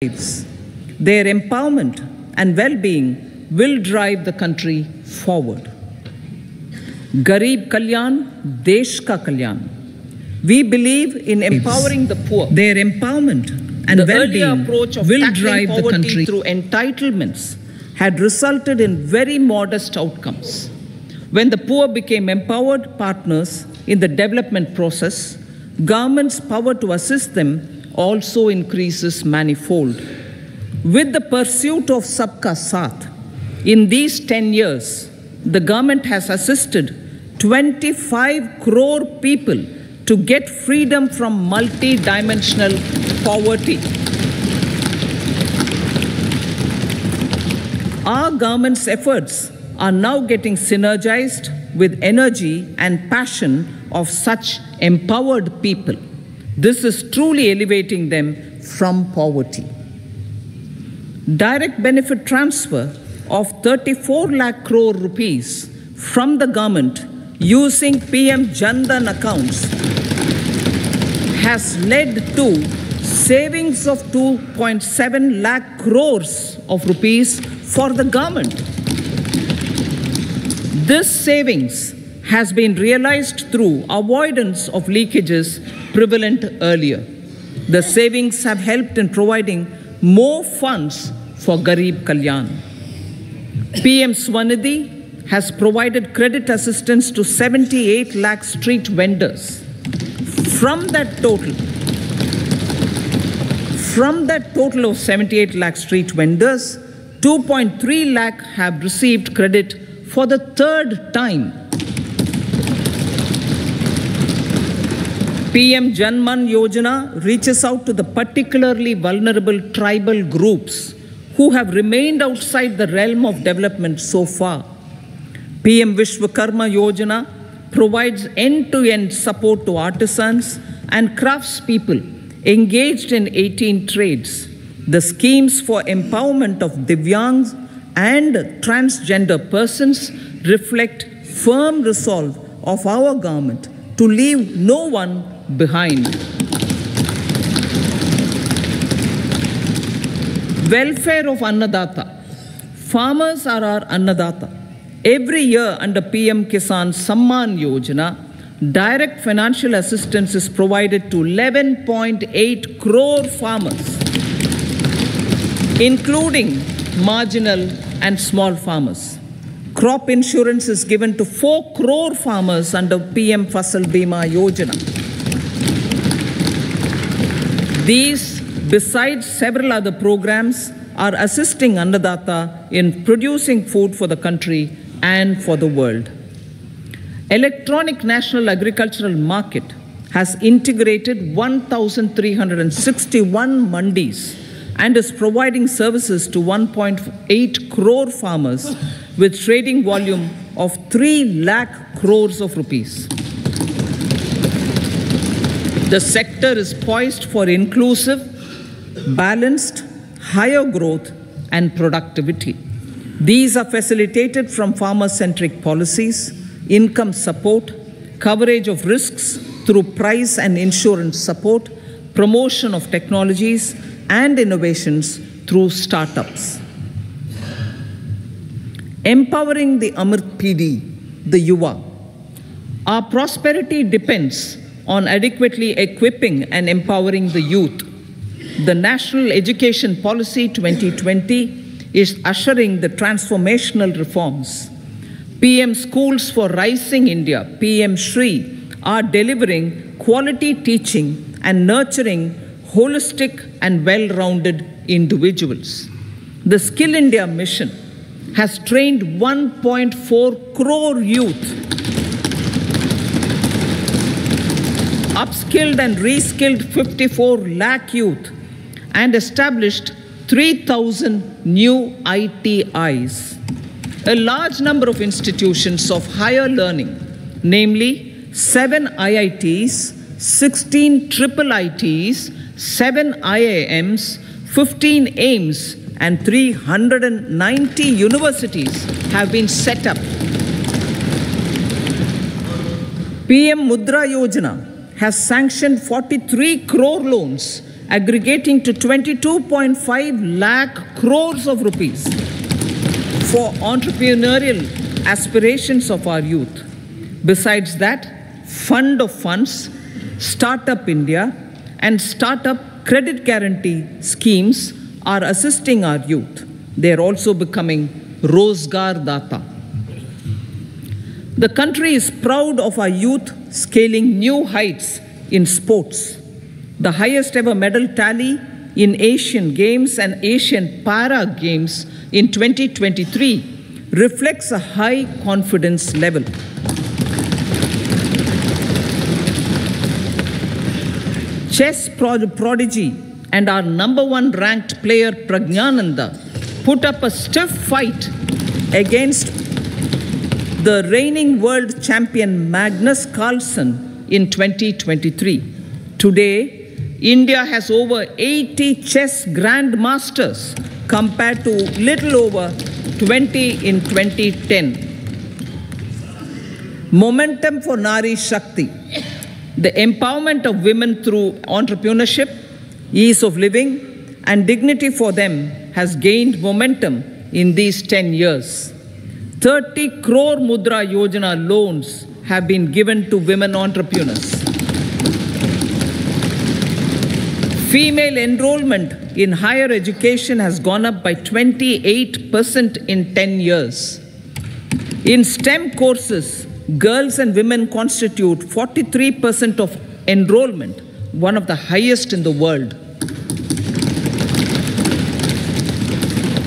lives. Their empowerment and well-being will drive the country forward. Garib Kalyan, Desh Ka Kalyan. We believe in empowering the poor. Their empowerment and well-being will drive the country through entitlements had resulted in very modest outcomes. When the poor became empowered partners in the development process, government's power to assist them also increases manifold. With the pursuit of Sabka Saath, in these 10 years, the government has assisted 25 crore people to get freedom from multi-dimensional poverty. Our government's efforts are now getting synergized with energy and passion of such empowered people. This is truly elevating them from poverty. Direct benefit transfer of 34 lakh crore rupees from the government using PM Jan Dhan accounts has led to savings of 2.7 lakh crores of rupees for the government. This savings has been realized through avoidance of leakages prevalent earlier. The savings have helped in providing more funds for Garib Kalyan. PM Swanidhi has provided credit assistance to 78 lakh street vendors. From that total of 78 lakh street vendors, 2.3 lakh have received credit for the third time. PM Janman Yojana reaches out to the particularly vulnerable tribal groups who have remained outside the realm of development so far. PM Vishwakarma Yojana provides end-to-end support to artisans and craftspeople engaged in 18 trades. The schemes for empowerment of Divyangs and transgender persons reflect firm resolve of our government to leave no one behind. Welfare of Annadata. Farmers are our Annadata. Every year under PM Kisan Samman Yojana, direct financial assistance is provided to 11.8 crore farmers, including marginal and small farmers. Crop insurance is given to 4 crore farmers under PM Fasal Bima Yojana. These, besides several other programs, are assisting Annadata in producing food for the country and for the world. Electronic National Agricultural Market has integrated 1,361 mandis and is providing services to 1.8 crore farmers with trading volume of 3 lakh crores of rupees. The sector is poised for inclusive, balanced, higher growth and productivity. These are facilitated from farmer-centric policies, income support, coverage of risks through price and insurance support, promotion of technologies and innovations through startups. Empowering the Amrit PD, the Yuva. Our prosperity depends on adequately equipping and empowering the youth. The National Education Policy 2020 is ushering the transformational reforms. PM Schools for Rising India, PM Shri, are delivering quality teaching and nurturing holistic and well-rounded individuals. The Skill India mission has trained 1.4 crore youth, upskilled and reskilled 54 lakh youth, and established 3,000 new ITIs. A large number of institutions of higher learning, namely 7 IITs, 16 triple ITs, 7 IIMs, 15 AIMS, and 390 universities have been set up. PM Mudra Yojana has sanctioned 43 crore loans aggregating to 22.5 lakh crores of rupees for entrepreneurial aspirations of our youth. Besides that, Fund of Funds, Startup India, and Startup Credit Guarantee schemes are assisting our youth. They are also becoming Rozgar Data. The country is proud of our youth scaling new heights in sports. The highest ever medal tally in Asian Games and Asian Para Games in 2023 reflects a high confidence level. Chess prodigy and our #1 ranked player Pragyananda put up a stiff fight against the reigning world champion Magnus Carlsen in 2023. Today, India has over 80 chess grandmasters compared to little over 20 in 2010. Momentum for Nari Shakti. The empowerment of women through entrepreneurship, ease of living, and dignity for them has gained momentum in these 10 years. 30 crore Mudra Yojana loans have been given to women entrepreneurs. Female enrollment in higher education has gone up by 28% in 10 years. In STEM courses, girls and women constitute 43% of enrollment, one of the highest in the world.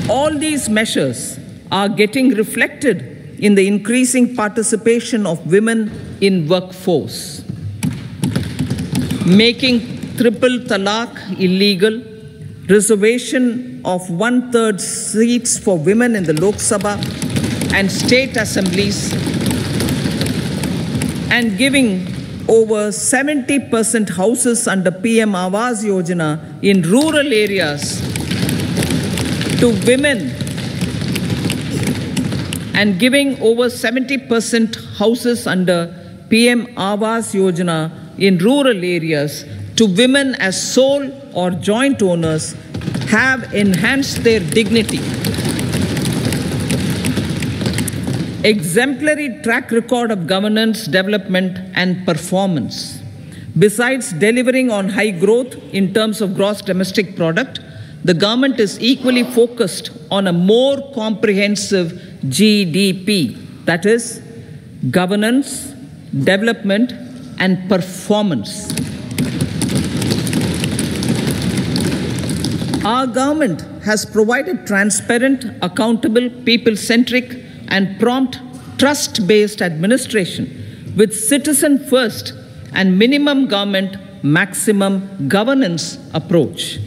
All these measures are getting reflected in the increasing participation of women in workforce. Making triple talaq illegal, reservation of 1/3 seats for women in the Lok Sabha and state assemblies, and giving over 70% houses under PM Awas Yojana in rural areas to women, and giving over 70% houses under PM Awas Yojana in rural areas to women as sole or joint owners have enhanced their dignity. Exemplary track record of governance, development, and performance. Besides delivering on high growth in terms of gross domestic product, the government is equally focused on a more comprehensive GDP, that is, governance, development, and performance. Our government has provided transparent, accountable, people-centric, and prompt, trust-based administration with citizen-first and minimum government, maximum governance approach.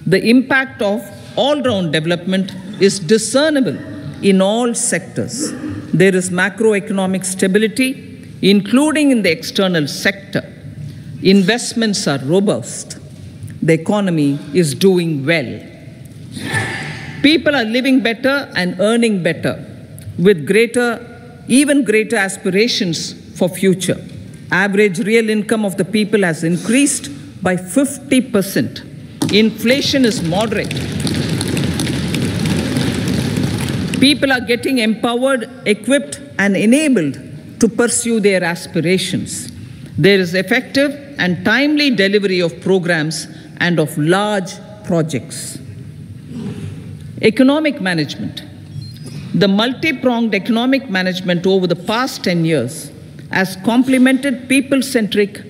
The impact of all-round development is discernible in all sectors. There is macroeconomic stability, including in the external sector. Investments are robust. The economy is doing well. People are living better and earning better, with even greater aspirations for future. Average real income of the people has increased by 50%. Inflation is moderate. People are getting empowered, equipped, and enabled to pursue their aspirations. There is effective and timely delivery of programs and of large projects. Economic management. The multi-pronged economic management over the past 10 years has complemented people-centric,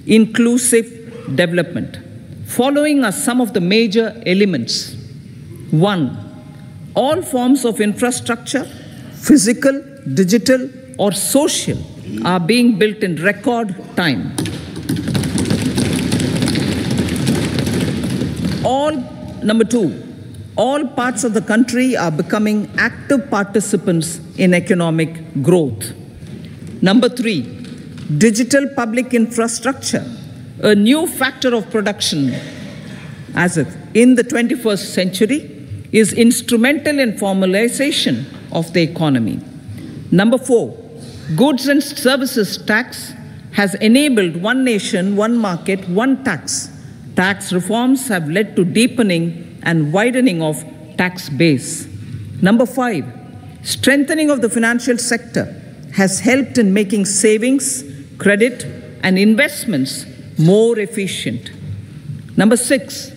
inclusive development. Following are some of the major elements. 1. All forms of infrastructure, physical, digital, or social, are being built in record time. Number 2. All parts of the country are becoming active participants in economic growth. Number 3, digital public infrastructure, a new factor of production in the 21st century, is instrumental in formalization of the economy. Number 4, goods and services tax has enabled one nation, one market, one tax Tax reforms have led to deepening and widening of tax base. Number 5, strengthening of the financial sector has helped in making savings, credit, and investments more efficient. Number 6,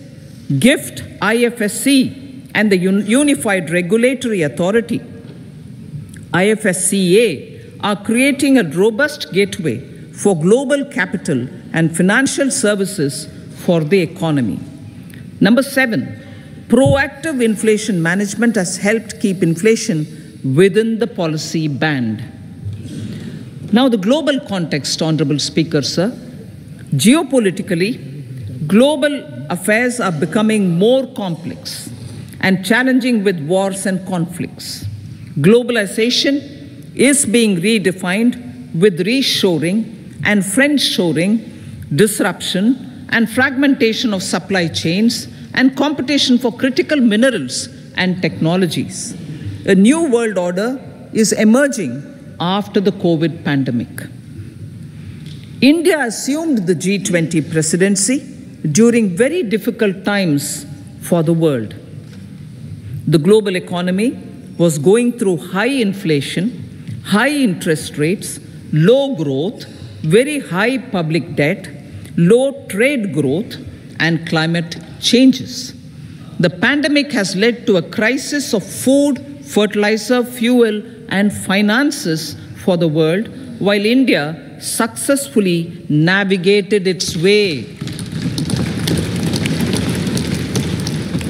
GIFT, IFSC, and the Unified Regulatory Authority, IFSCA, are creating a robust gateway for global capital and financial services for the economy. Number 7, proactive inflation management has helped keep inflation within the policy band. Now, the global context, Honorable Speaker, sir. Geopolitically, global affairs are becoming more complex and challenging with wars and conflicts. Globalization is being redefined with reshoring and friendshoring, disruption and fragmentation of supply chains, and competition for critical minerals and technologies. A new world order is emerging after the COVID pandemic. India assumed the G20 presidency during very difficult times for the world. The global economy was going through high inflation, high interest rates, low growth, very high public debt, low trade growth, and climate changes. The pandemic has led to a crisis of food, fertilizer, fuel, and finances for the world, while India successfully navigated its way.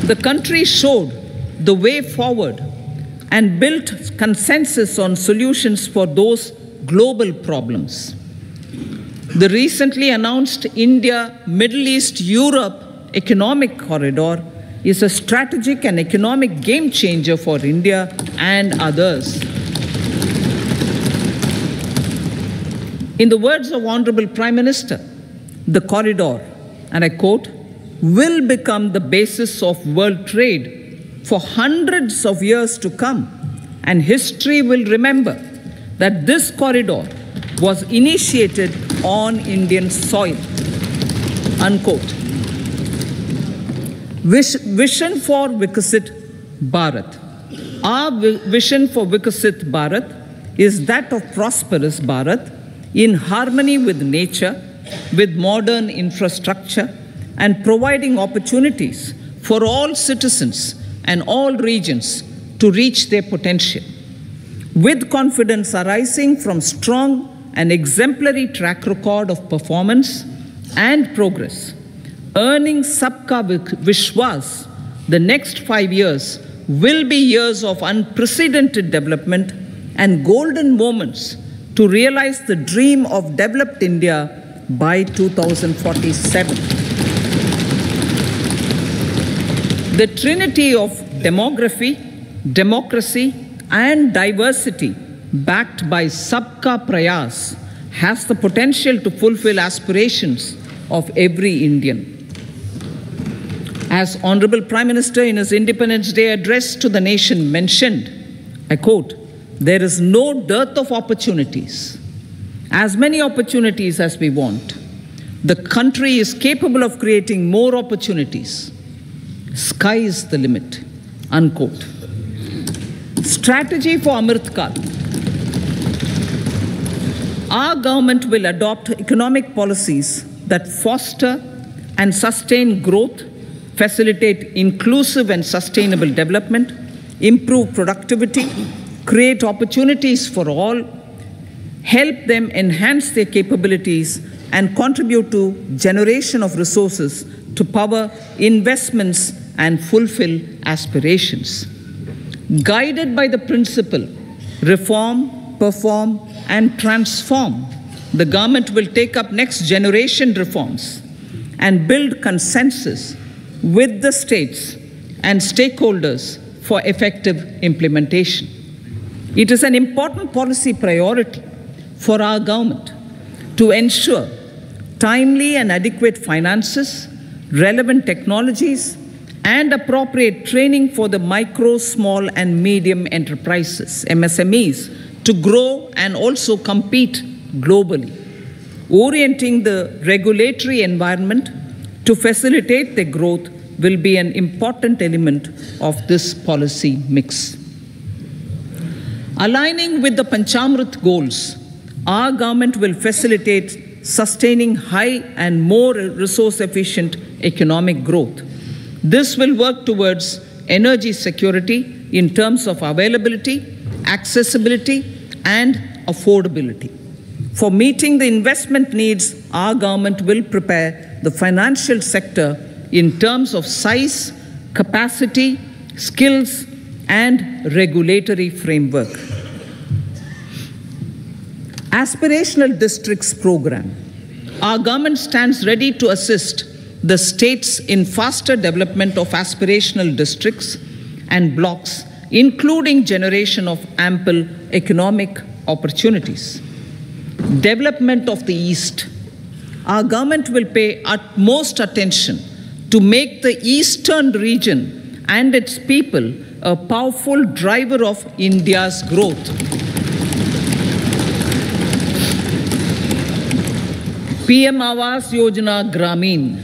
The country showed the way forward and built consensus on solutions for those global problems. The recently announced India-Middle East-Europe economic corridor is a strategic and economic game changer for India and others. In the words of Honorable Prime Minister, the corridor, and I quote, will become the basis of world trade for hundreds of years to come, and history will remember that this corridor was initiated on Indian soil, unquote. Vision for Viksit Bharat. Our vision for Viksit Bharat is that of prosperous Bharat in harmony with nature, with modern infrastructure, and providing opportunities for all citizens and all regions to reach their potential. With confidence arising from strong and exemplary track record of performance and progress, earning Sabka Vishwas, the next 5 years will be years of unprecedented development and golden moments to realize the dream of developed India by 2047. The trinity of demography, democracy, and diversity backed by Sabka Prayas has the potential to fulfill aspirations of every Indian. As Honorable Prime Minister in his Independence Day address to the nation mentioned, I quote, there is no dearth of opportunities, as many opportunities as we want. The country is capable of creating more opportunities. Sky is the limit, unquote. Strategy for Amrit Kal. Our government will adopt economic policies that foster and sustain growth, facilitate inclusive and sustainable development, improve productivity, create opportunities for all, help them enhance their capabilities, and contribute to generation of resources to power investments and fulfill aspirations. Guided by the principle, reform, perform, and transform, the government will take up next generation reforms and build consensus with the states and stakeholders for effective implementation. It is an important policy priority for our government to ensure timely and adequate finances, relevant technologies, and appropriate training for the micro, small, and medium enterprises, MSMEs, to grow and also compete globally, orienting the regulatory environment to facilitate their growth will be an important element of this policy mix. Aligning with the Panchamrit goals, our government will facilitate sustaining high and more resource-efficient economic growth. This will work towards energy security in terms of availability, accessibility, and affordability. For meeting the investment needs, our government will prepare the financial sector in terms of size, capacity, skills, and regulatory framework. Aspirational Districts Program. Our government stands ready to assist the states in faster development of aspirational districts and blocks, including generation of ample economic opportunities. Development of the East. Our government will pay utmost attention to make the eastern region and its people a powerful driver of India's growth. PM Awas Yojana Gramin.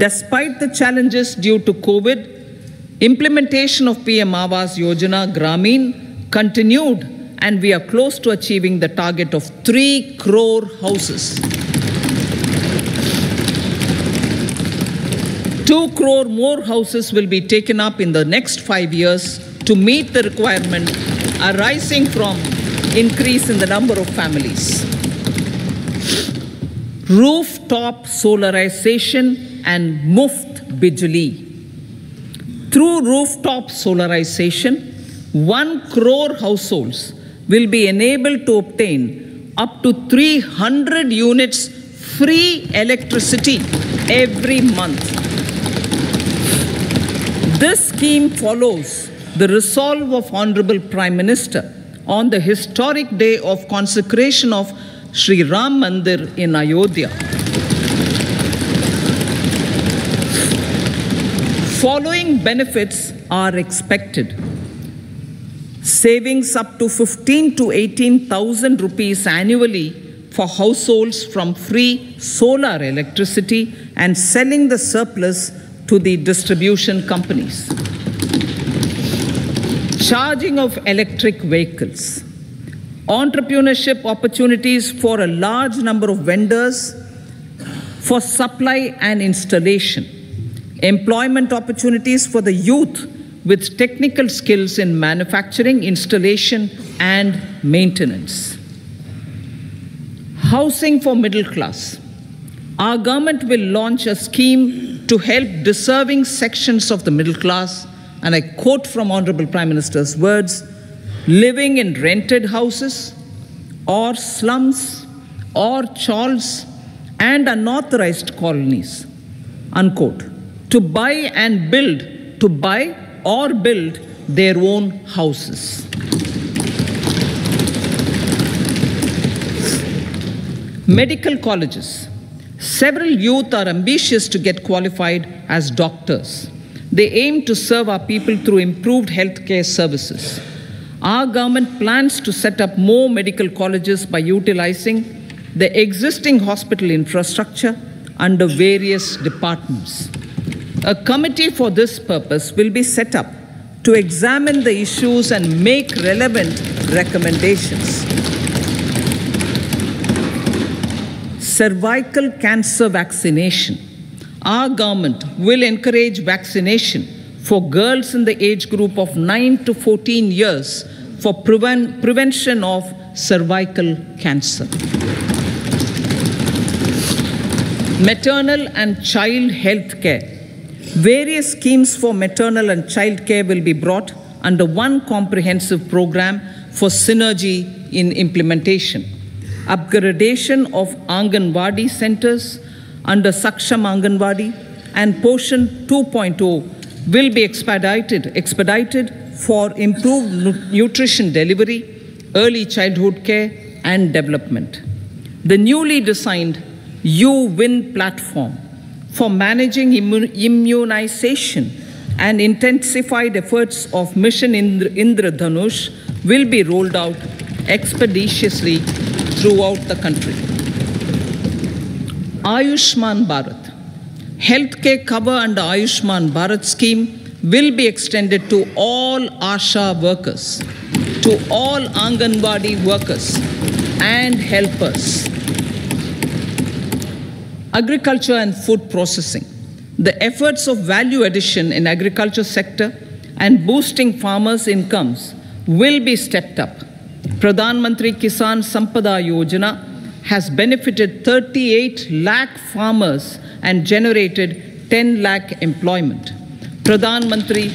Despite the challenges due to COVID, implementation of PM Awas Yojana Gramin continued, and we are close to achieving the target of 3 crore houses. 2 crore more houses will be taken up in the next 5 years to meet the requirement arising from increase in the number of families. Rooftop solarization and Muft Bijli. Through rooftop solarization, 1 crore households will be enabled to obtain up to 300 units free electricity every month. This scheme follows the resolve of Honorable Prime Minister on the historic day of consecration of Sri Ram Mandir in Ayodhya. Following benefits are expected. Savings up to 15 to 18,000 rupees annually for households from free solar electricity and selling the surplus to the distribution companies. Charging of electric vehicles. Entrepreneurship opportunities for a large number of vendors for supply and installation. Employment opportunities for the youth with technical skills in manufacturing, installation, and maintenance. Housing for middle class. Our government will launch a scheme to help deserving sections of the middle class, and I quote from Honorable Prime Minister's words, living in rented houses or slums or chawls and unauthorized colonies, unquote, to buy or build their own houses. Medical colleges. Several youth are ambitious to get qualified as doctors. They aim to serve our people through improved healthcare services. Our government plans to set up more medical colleges by utilizing the existing hospital infrastructure under various departments. A committee for this purpose will be set up to examine the issues and make relevant recommendations. Cervical cancer vaccination. Our government will encourage vaccination for girls in the age group of 9 to 14 years for prevention of cervical cancer. Maternal and child health care. Various schemes for maternal and child care will be brought under one comprehensive program for synergy in implementation. Upgradation of Anganwadi centers under Saksham Anganwadi and Poshan 2.0 will be expedited for improved nutrition delivery, early childhood care, and development. The newly designed U-Win platform for managing immunization and intensified efforts of Mission Indradhanush will be rolled out expeditiously throughout the country. Ayushman Bharat. Healthcare cover under Ayushman Bharat scheme will be extended to all ASHA workers, to all Anganwadi workers and helpers. Agriculture and food processing. The efforts of value addition in agriculture sector and boosting farmers' incomes will be stepped up. Pradhan Mantri Kisan Sampada Yojana has benefited 38 lakh farmers and generated 10 lakh employment. Pradhan Mantri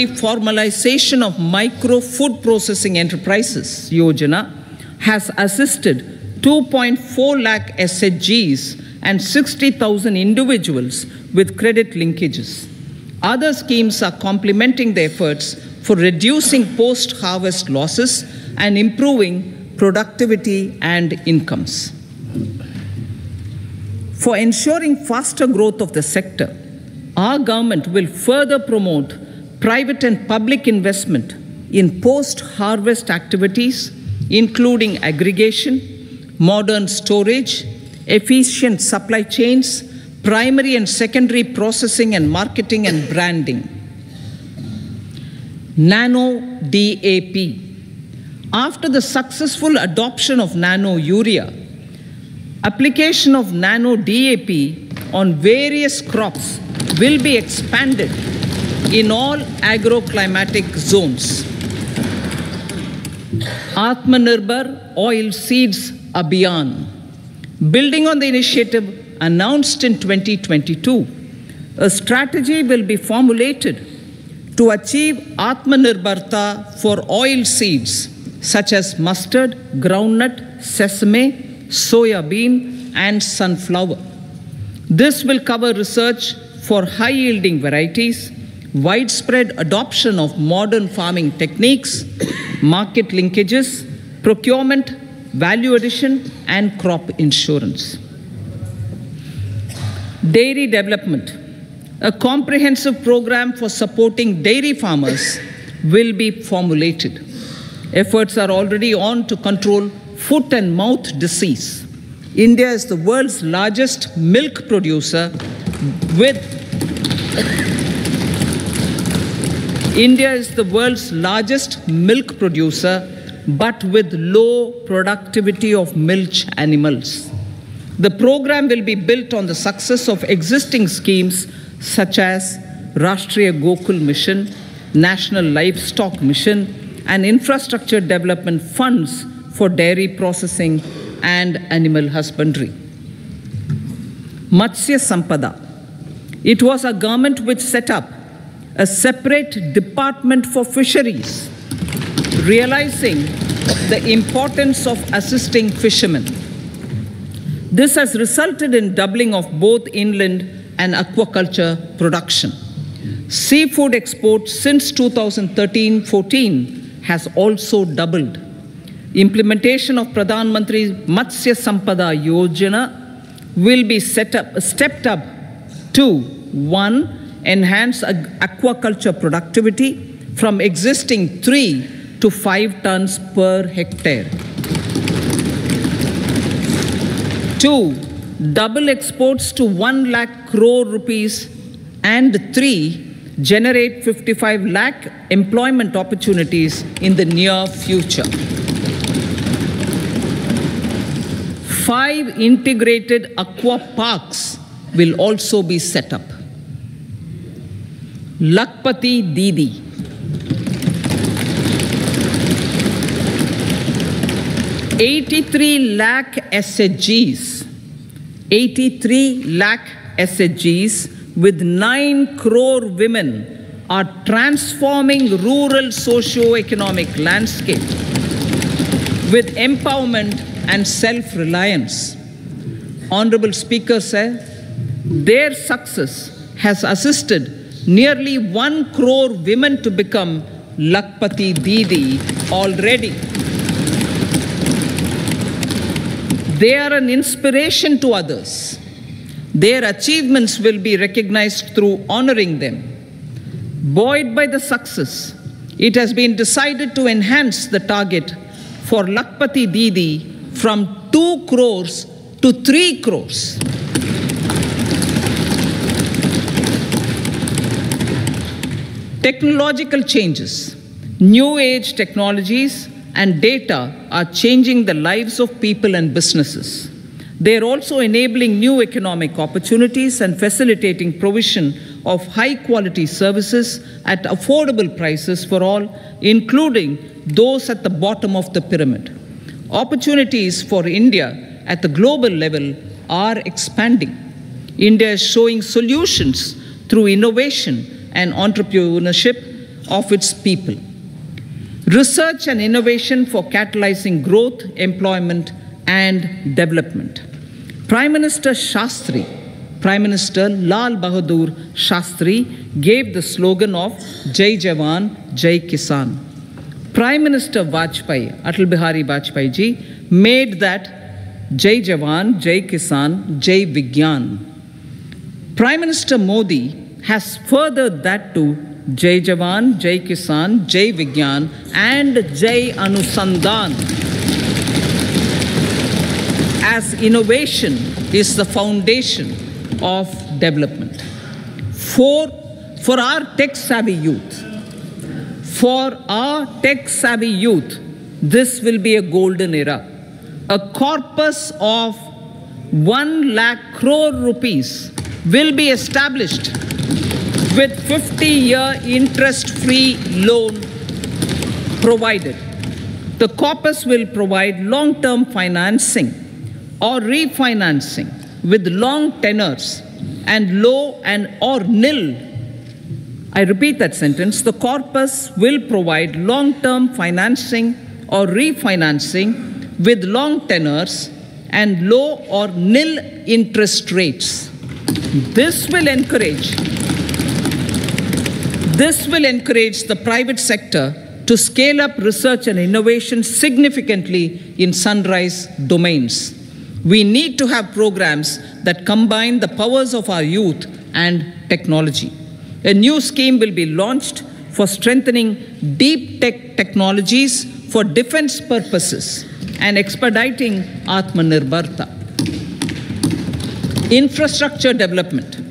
Formalization of Micro Food Processing Enterprises Yojana has assisted 2.4 lakh SHGs and 60,000 individuals with credit linkages. Other schemes are complementing the efforts for reducing post-harvest losses and improving productivity and incomes. For ensuring faster growth of the sector, our government will further promote private and public investment in post-harvest activities, including aggregation, modern storage, efficient supply chains, primary and secondary processing and marketing and branding. Nano DAP. After the successful adoption of nano urea, application of nano DAP on various crops will be expanded in all agroclimatic zones. Atmanirbhar Oil Seeds Abhiyan. Building on the initiative announced in 2022, a strategy will be formulated to achieve Atmanirbharta for oil seeds such as mustard, groundnut, sesame, soya bean, and sunflower. This will cover research for high-yielding varieties, widespread adoption of modern farming techniques, market linkages, procurement, value addition, and crop insurance. Dairy development. A comprehensive program for supporting dairy farmers will be formulated. Efforts are already on to control foot and mouth disease. India is the world's largest milk producer with but with low productivity of milch animals. The program will be built on the success of existing schemes such as Rashtriya Gokul Mission, National Livestock Mission, and infrastructure development funds for dairy processing and animal husbandry. Matsya Sampada. It was a government which set up a separate department for fisheries, realizing the importance of assisting fishermen. This has resulted in doubling of both inland and aquaculture production. Seafood exports since 2013-14 has also doubled. Implementation of Pradhan Mantri Matsya Sampada Yojana will be stepped up to 1. Enhance aquaculture productivity from existing 3 to 5 tons per hectare. 2. Double exports to 1 lakh crore rupees, and 3. Generate 55 lakh employment opportunities in the near future. 5 integrated aqua parks will also be set up. Lakpati Didi. $83 lakh SHGs. 83 lakh SHGs with 9 crore women are transforming rural socio-economic landscape with empowerment and self-reliance. Honorable Speaker said, their success has assisted nearly 1 crore women to become Lakpati Didi already. They are an inspiration to others. Their achievements will be recognized through honoring them. Buoyed by the success, it has been decided to enhance the target for Lakpati Didi from 2 crores to 3 crores. Technological changes, new age technologies and data are changing the lives of people and businesses. They are also enabling new economic opportunities and facilitating provision of high-quality services at affordable prices for all, including those at the bottom of the pyramid. Opportunities for India at the global level are expanding. India is showing solutions through innovation and entrepreneurship of its people. Research and innovation for catalyzing growth, employment, and development. Prime Minister Lal Bahadur Shastri gave the slogan of Jai Jawan, Jai Kisan. Prime Minister Atal Bihari Vajpayee ji, made that Jai Jawan, Jai Kisan, Jai Vigyan. Prime Minister Modi has furthered that to Jai Jawan, Jai Kisan, Jai Vigyan, and Jai Anusandhan, as innovation is the foundation of development. For our tech-savvy youth, this will be a golden era. A corpus of 1 lakh crore rupees will be established with 50-year interest-free loan provided. The corpus will provide long-term financing or refinancing with long tenors and low or nil. I repeat that sentence. The corpus will provide long-term financing or refinancing with long tenors and low or nil interest rates. This will encourage the private sector to scale up research and innovation significantly in sunrise domains. We need to have programs that combine the powers of our youth and technology. A new scheme will be launched for strengthening deep tech technologies for defense purposes and expediting Atmanirbharta. Infrastructure development.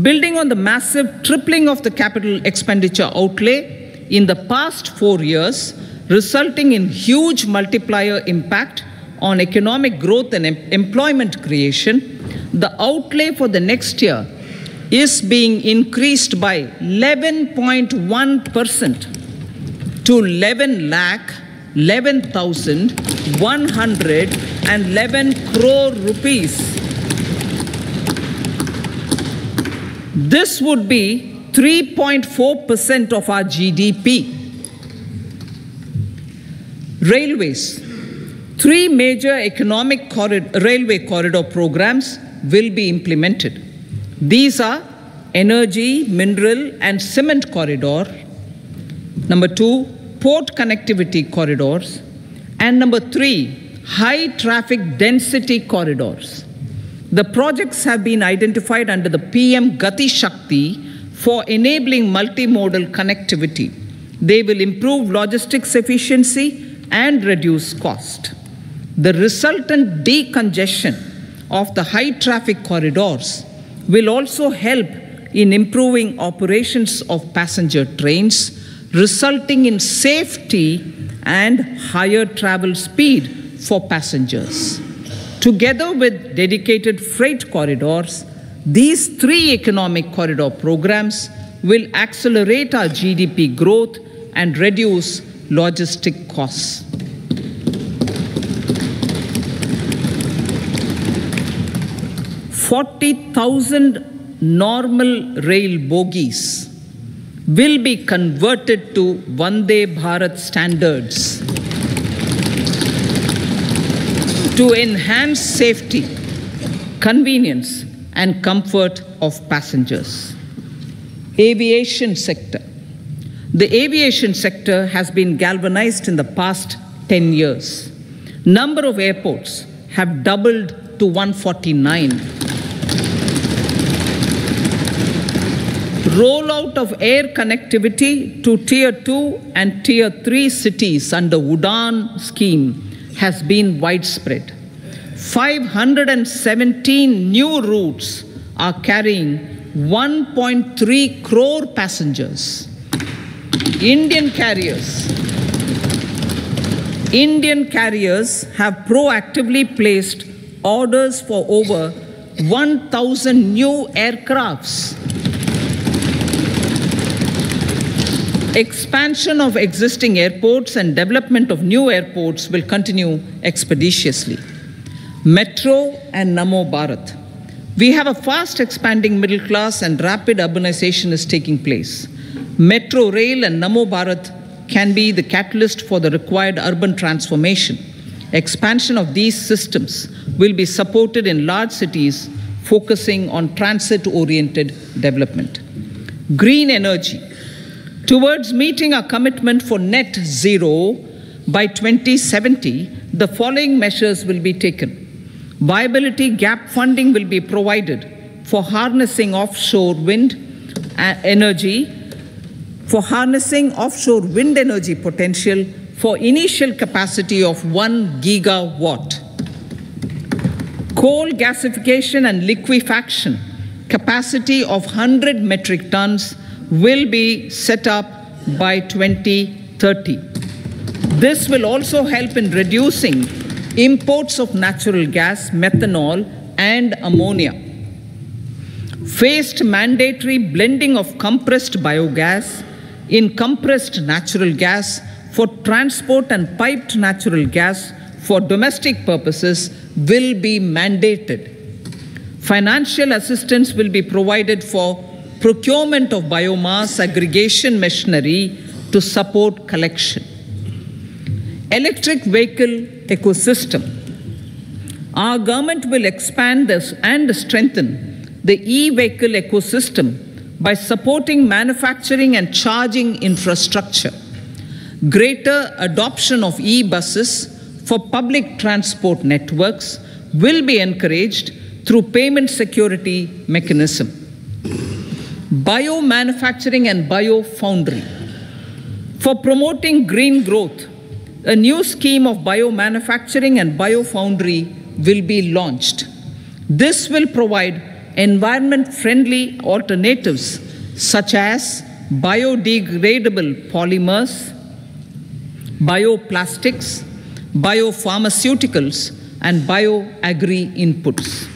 Building on the massive tripling of the capital expenditure outlay in the past 4 years, resulting in huge multiplier impact on economic growth and employment creation, the outlay for the next year is being increased by 11.1% to 11,111 crore rupees. This would be 3.4% of our GDP. Railways. 3 major economic railway corridor programs will be implemented. These are Energy, Mineral and Cement Corridor. Number 2, Port Connectivity Corridors. And number 3, High Traffic Density Corridors. The projects have been identified under the PM Gati Shakti for enabling multimodal connectivity. They will improve logistics efficiency and reduce cost. The resultant decongestion of the high traffic corridors will also help in improving operations of passenger trains, resulting in safety and higher travel speed for passengers. Together with dedicated freight corridors, these 3 economic corridor programs will accelerate our GDP growth and reduce logistic costs. 40,000 normal rail bogies will be converted to Vande Bharat standards to enhance safety, convenience, and comfort of passengers. Aviation sector. The aviation sector has been galvanized in the past 10 years. Number of airports have doubled to 149. Rollout of air connectivity to Tier 2 and Tier 3 cities under UDAN scheme has been widespread. 517 new routes are carrying 1.3 crore passengers. Indian carriers have proactively placed orders for over 1,000 new aircrafts. Expansion of existing airports and development of new airports will continue expeditiously. Metro and Namo Bharat. We have a fast expanding middle class and rapid urbanization is taking place. Metro rail and Namo Bharat can be the catalyst for the required urban transformation. Expansion of these systems will be supported in large cities, focusing on transit-oriented development. Green energy. Towards meeting our commitment for net zero by 2070, the following measures will be taken. Viability gap funding will be provided for harnessing offshore wind energy potential for initial capacity of 1 gigawatt. Coal gasification and liquefaction capacity of 100 metric tons will be set up by 2030. This will also help in reducing imports of natural gas, methanol, and ammonia. Phased mandatory blending of compressed biogas in compressed natural gas for transport and piped natural gas for domestic purposes will be mandated. Financial assistance will be provided for procurement of biomass aggregation machinery to support collection. Electric vehicle ecosystem. Our government will expand this and strengthen the e-vehicle ecosystem by supporting manufacturing and charging infrastructure. Greater adoption of e-buses for public transport networks will be encouraged through payment security mechanism. Biomanufacturing and biofoundry. For promoting green growth, a new scheme of biomanufacturing and biofoundry will be launched. This will provide environment-friendly alternatives such as biodegradable polymers, bioplastics, biopharmaceuticals, and bioagri inputs.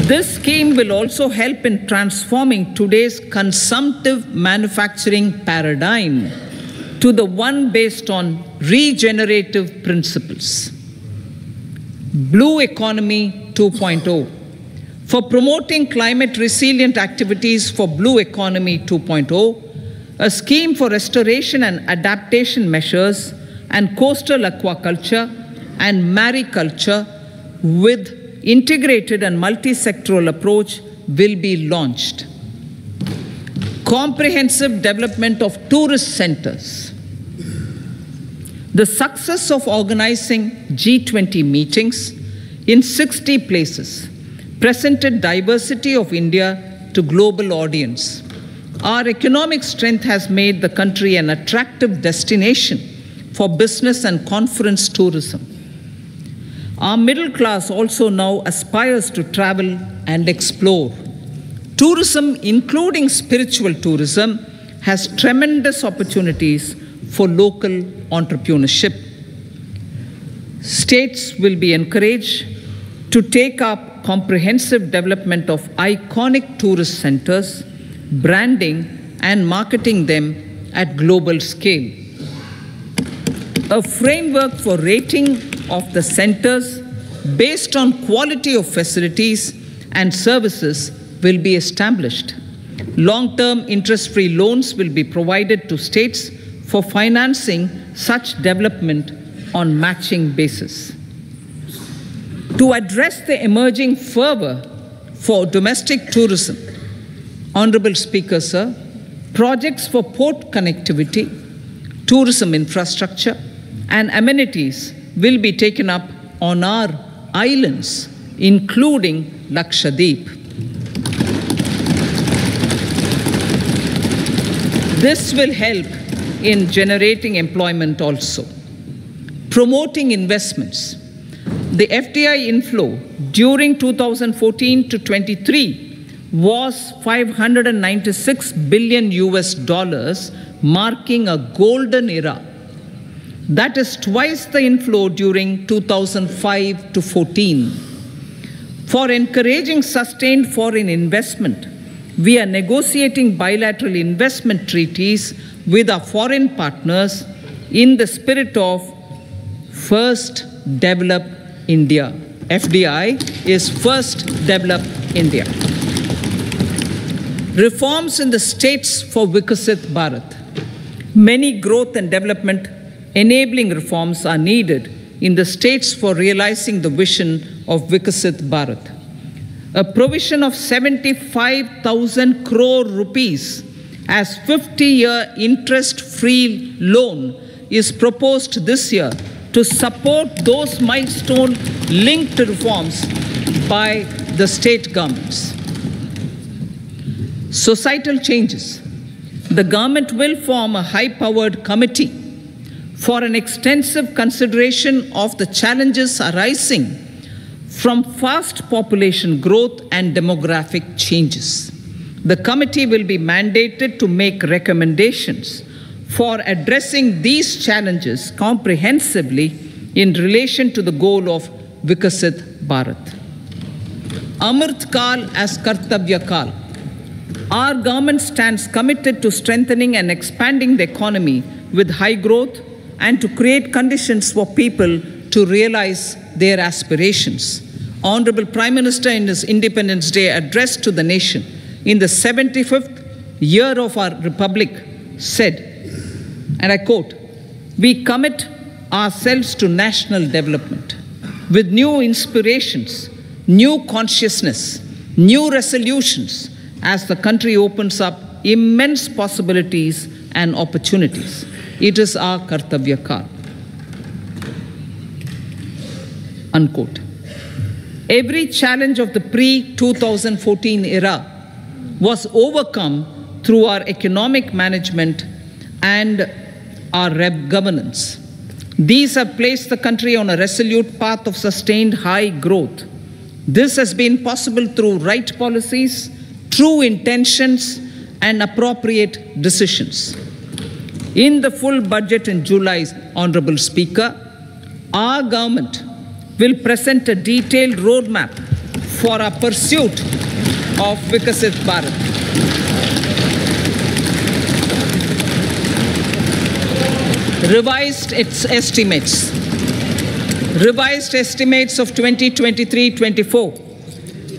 This scheme will also help in transforming today's consumptive manufacturing paradigm to the one based on regenerative principles. Blue Economy 2.0. For promoting climate resilient activities for Blue Economy 2.0, a scheme for restoration and adaptation measures and coastal aquaculture and mariculture with integrated and multi-sectoral approach will be launched. Comprehensive development of tourist centers. The success of organizing G20 meetings in 60 places presented diversity of India to global audience. Our economic strength has made the country an attractive destination for business and conference tourism. Our middle class also now aspires to travel and explore. Tourism, including spiritual tourism, has tremendous opportunities for local entrepreneurship. States will be encouraged to take up comprehensive development of iconic tourist centers, branding and marketing them at global scale. A framework for rating of the centers based on quality of facilities and services will be established. Long-term interest-free loans will be provided to states for financing such development on matching basis. To address the emerging fervor for domestic tourism, Honorable Speaker, sir, projects for port connectivity, tourism infrastructure, and amenities will be taken up on our islands, including Lakshadweep. This will help in generating employment also. promoting investments. The FDI inflow during 2014 to 23 was $596 billion US, marking a golden era. That is twice the inflow during 2005 to 14. For encouraging sustained foreign investment, we are negotiating bilateral investment treaties with our foreign partners in the spirit of First Develop India. FDI is First Develop India. Reforms in the states for Vikasit Bharat. Many growth and development enabling reforms are needed in the states for realizing the vision of Vikasit Bharat. A provision of 75,000 crore rupees as 50-year interest-free loan is proposed this year to support those milestone-linked reforms by the state governments. Societal changes. The government will form a high-powered committee for an extensive consideration of the challenges arising from fast population growth and demographic changes. The committee will be mandated to make recommendations for addressing these challenges comprehensively in relation to the goal of Vikasit Bharat. Amrit Kal as Kartavya Kal. Our government stands committed to strengthening and expanding the economy with high growth and to create conditions for people to realize their aspirations. Honorable Prime Minister in his Independence Day address to the nation in the 75th year of our Republic said, and I quote, "We commit ourselves to national development with new inspirations, new consciousness, new resolutions as the country opens up immense possibilities and opportunities. It is our Kartavya Kal." Unquote. Every challenge of the pre-2014 era was overcome through our economic management and our governance. These have placed the country on a resolute path of sustained high growth. This has been possible through right policies, true intentions, and appropriate decisions. In the full budget in July, Honorable Speaker, our government will present a detailed roadmap for our pursuit of Vikasit Bharat. Revised estimates of 2023-24.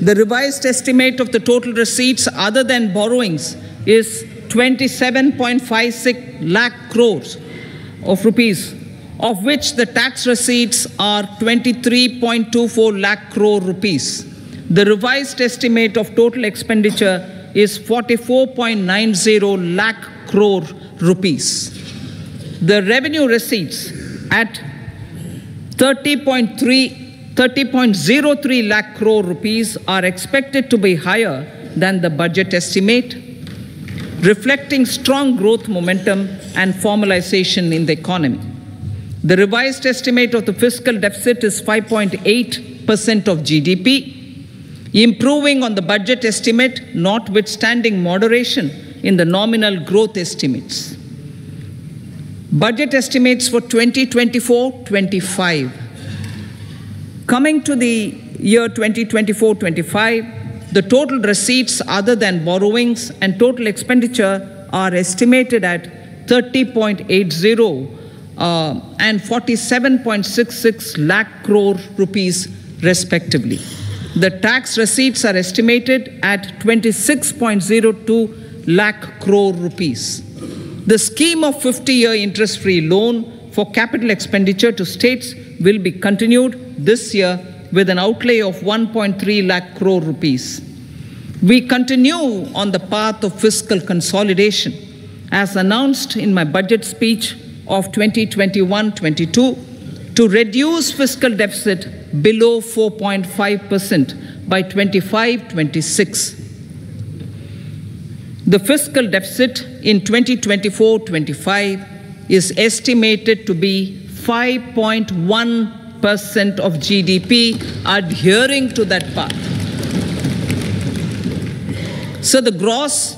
The revised estimate of the total receipts other than borrowings is 27.56 lakh crores of rupees, of which the tax receipts are 23.24 lakh crore rupees. The revised estimate of total expenditure is 44.90 lakh crore rupees. The revenue receipts at 30.03 lakh crore rupees are expected to be higher than the budget estimate, reflecting strong growth momentum and formalization in the economy. The revised estimate of the fiscal deficit is 5.8% of GDP, improving on the budget estimate, notwithstanding moderation in the nominal growth estimates. Budget estimates for 2024-25. Coming to the year 2024-25, the total receipts other than borrowings and total expenditure are estimated at 30.80 and 47.66 lakh crore rupees respectively. The tax receipts are estimated at 26.02 lakh crore rupees. The scheme of 50-year interest-free loan for capital expenditure to states will be continued this year with an outlay of 1.3 lakh crore rupees. We continue on the path of fiscal consolidation, as announced in my budget speech of 2021-22, to reduce fiscal deficit below 4.5% by 25-26. The fiscal deficit in 2024-25 is estimated to be 5.1% of GDP, adhering to that path. So the gross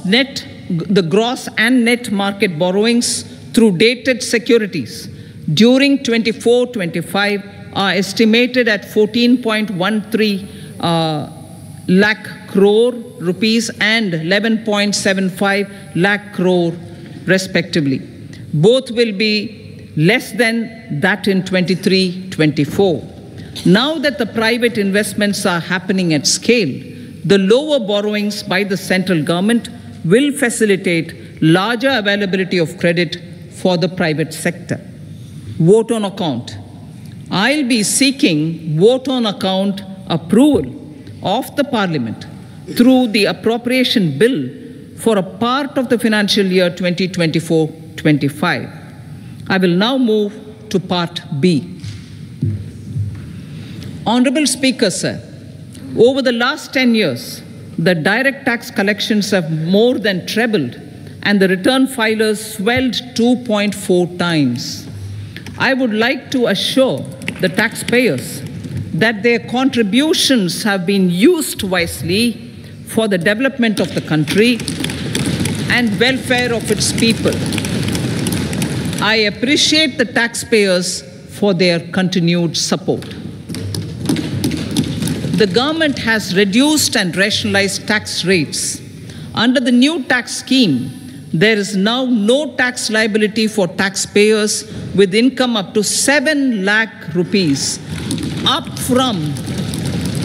and net market borrowings through dated securities during 24-25 are estimated at 14.13 lakh crore rupees and 11.75 lakh crore respectively. Both will be less than that in 23-24. Now that the private investments are happening at scale, the lower borrowings by the central government will facilitate larger availability of credit for the private sector. Vote on account. I'll be seeking vote on account approval of the Parliament through the appropriation bill for a part of the financial year 2024-25. I will now move to Part B. Honorable Speaker, sir, over the last 10 years, the direct tax collections have more than trebled and the return filers swelled 2.4 times. I would like to assure the taxpayers that their contributions have been used wisely for the development of the country and welfare of its people. I appreciate the taxpayers for their continued support. The government has reduced and rationalized tax rates. Under the new tax scheme, there is now no tax liability for taxpayers with income up to 7 lakh rupees, up from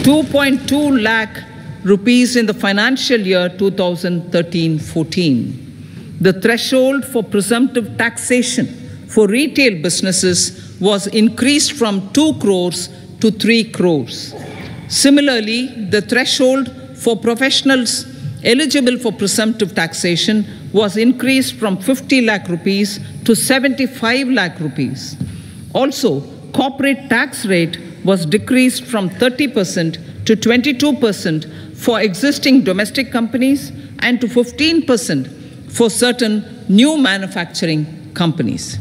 2.2 lakh rupees in the financial year 2013-14. The threshold for presumptive taxation for retail businesses was increased from 2 crores to 3 crores. Similarly, the threshold for professionals eligible for presumptive taxation was increased from 50 lakh rupees to 75 lakh rupees. Also, corporate tax rate was decreased from 30% to 22% for existing domestic companies and to 15% for certain new manufacturing companies.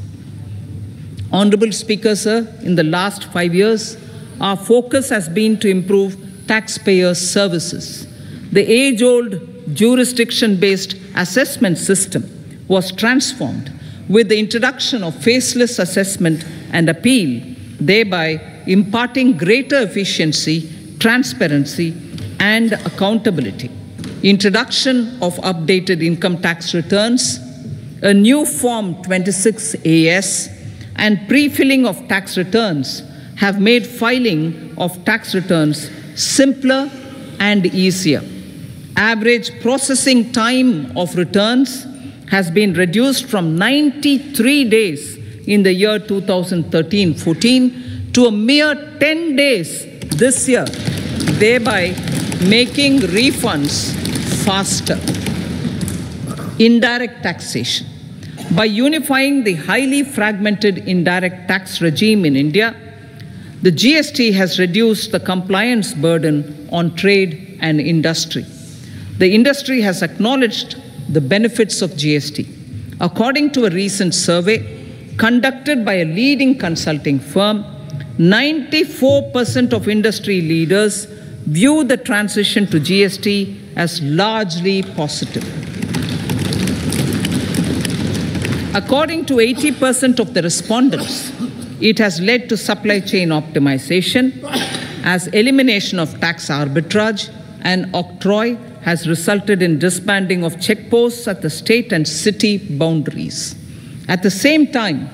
Honorable Speaker, sir, in the last 5 years, our focus has been to improve taxpayer services. The age-old jurisdiction-based assessment system was transformed with the introduction of faceless assessment and appeal, thereby imparting greater efficiency, transparency, and accountability. Introduction of updated income tax returns, a new Form 26AS, and pre-filling of tax returns have made filing of tax returns simpler and easier. Average processing time of returns has been reduced from 93 days in the year 2013-14 to a mere 10 days this year, thereby making refunds faster. Indirect taxation. By unifying the highly fragmented indirect tax regime in India, the GST has reduced the compliance burden on trade and industry. The industry has acknowledged the benefits of GST. According to a recent survey conducted by a leading consulting firm, 94% of industry leaders view the transition to GST as largely positive. According to 80% of the respondents, it has led to supply chain optimization, as elimination of tax arbitrage and octroi has resulted in disbanding of checkposts at the state and city boundaries. At the same time,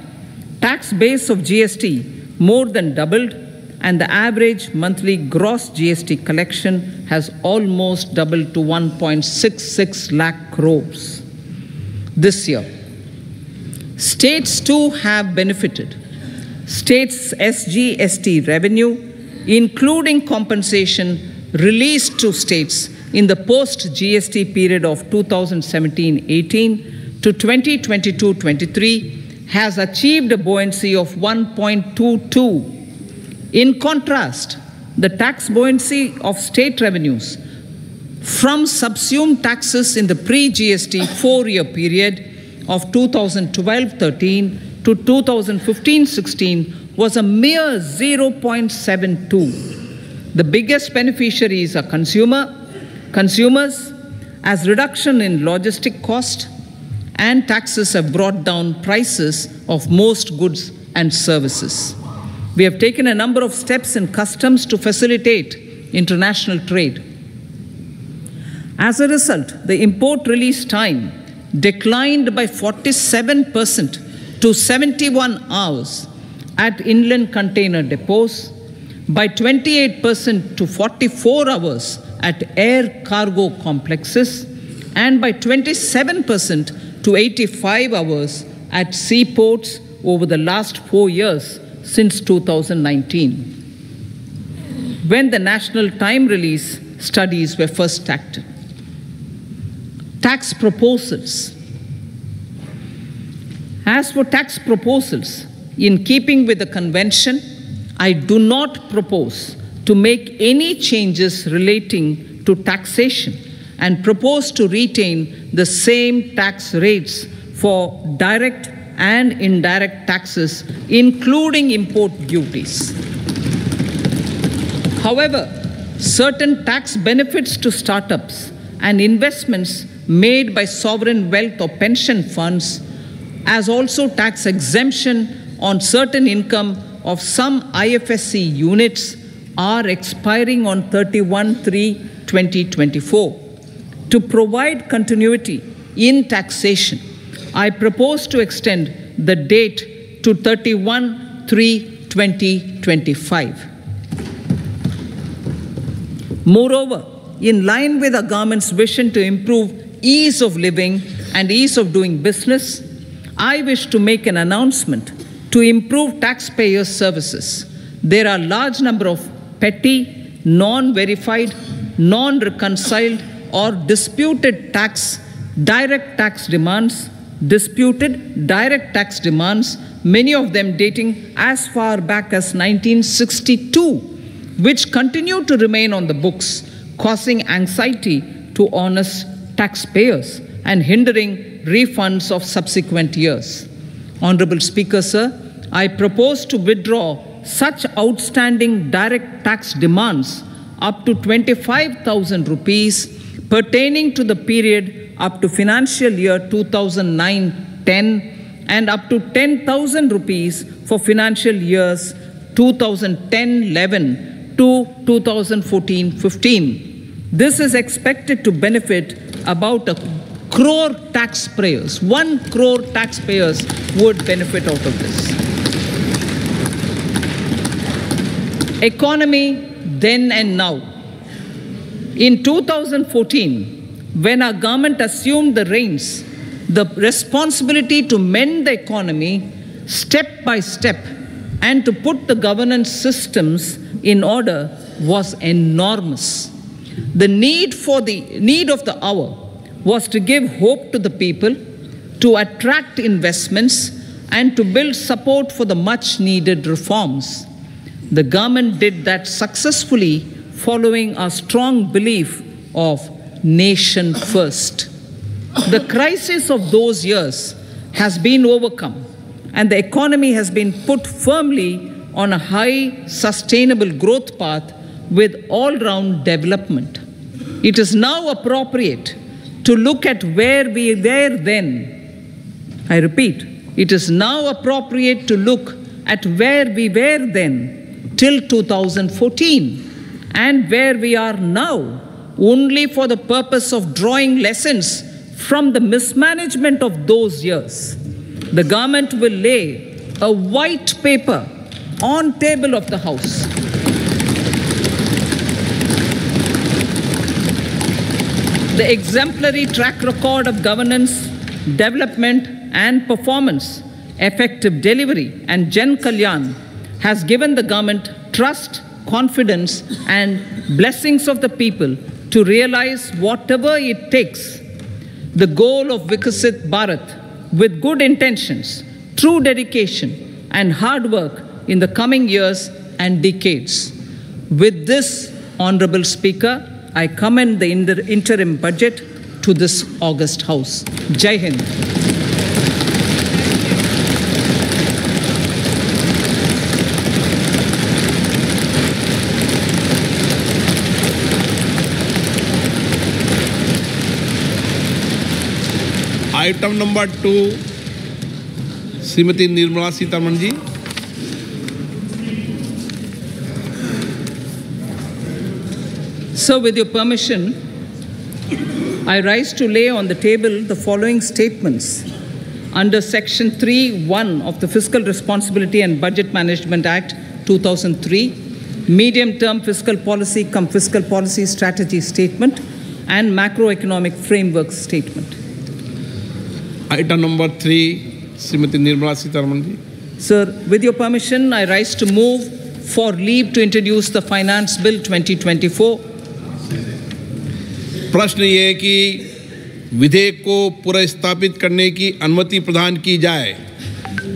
tax base of GST more than doubled, and the average monthly gross GST collection has almost doubled to 1.66 lakh crores this year. States too have benefited. States' SGST revenue, including compensation released to states in the post-GST period of 2017-18 to 2022-23, has achieved a buoyancy of 1.22. In contrast, the tax buoyancy of state revenues from subsumed taxes in the pre-GST 4-year period of 2012-13 to 2015-16 was a mere 0.72. The biggest beneficiaries are consumers, as reduction in logistic cost and taxes have brought down prices of most goods and services. We have taken a number of steps in customs to facilitate international trade. As a result, the import release time declined by 47% to 71 hours at inland container depots, by 28% to 44 hours at air cargo complexes, and by 27% to 85 hours at seaports over the last 4 years since 2019, when the national time release studies were first started. Tax proposals. As for tax proposals, in keeping with the convention, I do not propose to make any changes relating to taxation and propose to retain the same tax rates for direct and indirect taxes, including import duties. However, certain tax benefits to startups and investments made by sovereign wealth or pension funds, as also tax exemption on certain income of some IFSC units, are expiring on 31/3/2024. To provide continuity in taxation, I propose to extend the date to 31/3/2025. Moreover, in line with our government's vision to improve ease of living and ease of doing business, I wish to make an announcement to improve taxpayers' services. There are a large number of petty, non-verified, non-reconciled, or disputed direct tax demands, many of them dating as far back as 1962, which continue to remain on the books, causing anxiety to honest taxpayers and hindering refunds of subsequent years. Honorable Speaker, sir, I propose to withdraw such outstanding direct tax demands up to 25,000 rupees pertaining to the period up to financial year 2009-10 and up to 10,000 rupees for financial years 2010-11 to 2014-15. This is expected to benefit about 1 crore taxpayers. 1 crore taxpayers would benefit out of this. Economy then and now. In 2014, when our government assumed the reins, the responsibility to mend the economy step by step and to put the governance systems in order was enormous. The need of the hour was to give hope to the people, to attract investments, and to build support for the much-needed reforms. The government did that successfully, following our strong belief of nation first. The crisis of those years has been overcome, and the economy has been put firmly on a high, sustainable growth path with all-round development. It is now appropriate to look at where we were then. I repeat, it is now appropriate to look at where we were then till 2014 and where we are now, only for the purpose of drawing lessons from the mismanagement of those years. The government will lay a white paper on table of the House. The exemplary track record of governance, development, and performance, effective delivery, and Jan Kalyan has given the government trust, confidence, and blessings of the people to realize whatever it takes, the goal of Vikasit Bharat, with good intentions, true dedication, and hard work in the coming years and decades. With this, Honorable Speaker, I commend the interim budget to this august House. Jai Hind. Item number 2 Shrimati Nirmala Sitharaman ji. So, with your permission, I rise to lay on the table the following statements under Section 3(1) of the Fiscal Responsibility and Budget Management Act 2003, Medium-Term Fiscal Policy cum Fiscal Policy Strategy Statement and Macroeconomic Framework Statement. Item number 3, Srimati Nirmala Sitharaman ji. Sir, with your permission, I rise to move for leave to introduce the Finance Bill 2024. प्रश्न ये है कि विधेयक को पुनर्स्थापित करने की अनुमति प्रदान की जाए।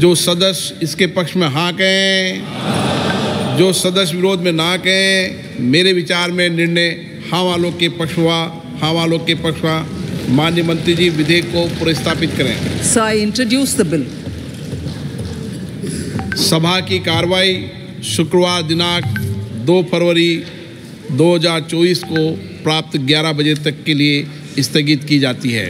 जो सदस्य इसके पक्ष में हाँ कहें, जो सदस्य विरोध में ना कहें। मेरे विचार में निर्णय हाँ वालों के पक्ष हुआ, हाँ वालों के पक्ष हुआ। माननीय मंत्री जी विधेयक को पुनर्स्थापित करें। So I introduce the bill. सभा की कार्रवाई शुक्रवार दिनांक 2 फरवरी 2024 को प्राप्त 11 बजे तक के लिए स्थगित की जाती है।